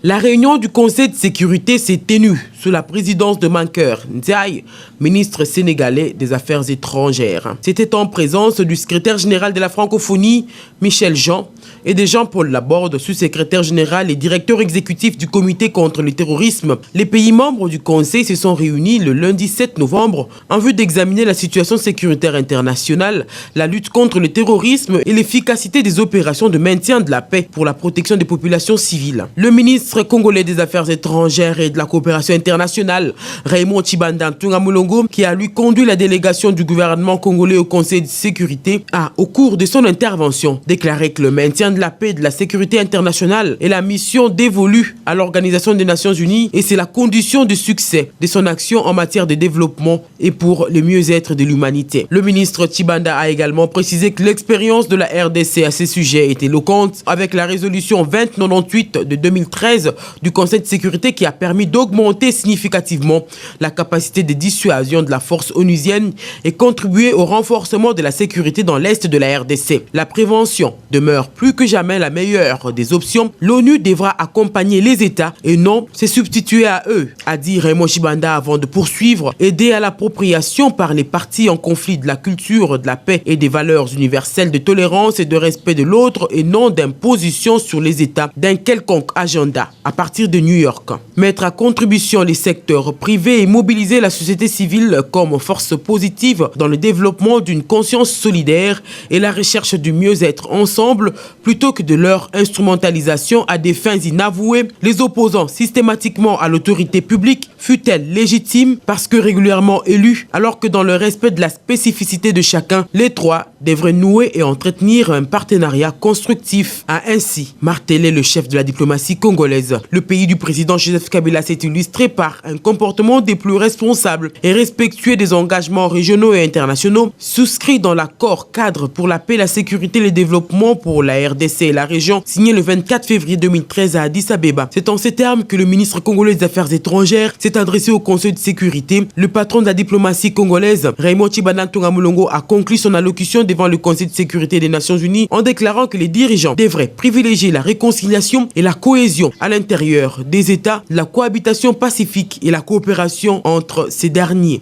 La réunion du Conseil de sécurité s'est tenue sous la présidence de Mankeur Ndiaye, ministre sénégalais des Affaires étrangères. C'était en présence du secrétaire général de la francophonie, Michel Jean, et de Jean-Paul Laborde, sous-secrétaire général et directeur exécutif du comité contre le terrorisme. Les pays membres du Conseil se sont réunis le lundi 7 novembre en vue d'examiner la situation sécuritaire internationale, la lutte contre le terrorisme et l'efficacité des opérations de maintien de la paix pour la protection des populations civiles. Le ministre congolais des Affaires étrangères et de la coopération internationale, Raymond Tshibanda Ntunga Moulongo, qui a lui conduit la délégation du gouvernement congolais au Conseil de sécurité, a, au cours de son intervention, déclaré que le maintien de la paix et de la sécurité internationale est la mission dévolue à l'Organisation des Nations Unies et c'est la condition de succès de son action en matière de développement et pour le mieux-être de l'humanité. Le ministre Tshibanda a également précisé que l'expérience de la RDC à ces sujets est éloquente avec la résolution 2098 de 2013 du Conseil de sécurité qui a permis d'augmenter significativement la capacité de dissuasion de la force onusienne et contribuer au renforcement de la sécurité dans l'est de la RDC. La prévention demeure plus que jamais la meilleure des options. L'ONU devra accompagner les États et non se substituer à eux, a dit Raymond Tshibanda avant de poursuivre, aider à l'appropriation par les parties en conflit de la culture, de la paix et des valeurs universelles de tolérance et de respect de l'autre et non d'imposition sur les États d'un quelconque agenda. À partir de New York, mettre à contribution les secteurs privés et mobiliser la société civile comme force positive dans le développement d'une conscience solidaire et la recherche du mieux-être ensemble plutôt que de leur instrumentalisation à des fins inavouées, les opposant systématiquement à l'autorité publique, fût-elle légitime parce que régulièrement élue, alors que dans le respect de la spécificité de chacun, les trois devraient nouer et entretenir un partenariat constructif, a ainsi martelé le chef de la diplomatie congolaise. Le pays du président Joseph Kabila s'est illustré par un comportement des plus responsables et respectueux des engagements régionaux et internationaux souscrits dans l'accord cadre pour la paix, la sécurité et le développement pour la RDC et la région signé le 24 février 2013 à Addis Abeba. C'est en ces termes que le ministre congolais des Affaires étrangères s'est adressé au Conseil de sécurité. Le patron de la diplomatie congolaise, Raymond Tshibanda Ntunga Moulongo, a conclu son allocution devant le Conseil de sécurité des Nations Unies en déclarant que les dirigeants devraient privilégier la réconciliation et la cohésion à l'intérieur des États, la cohabitation pacifique et la coopération entre ces derniers.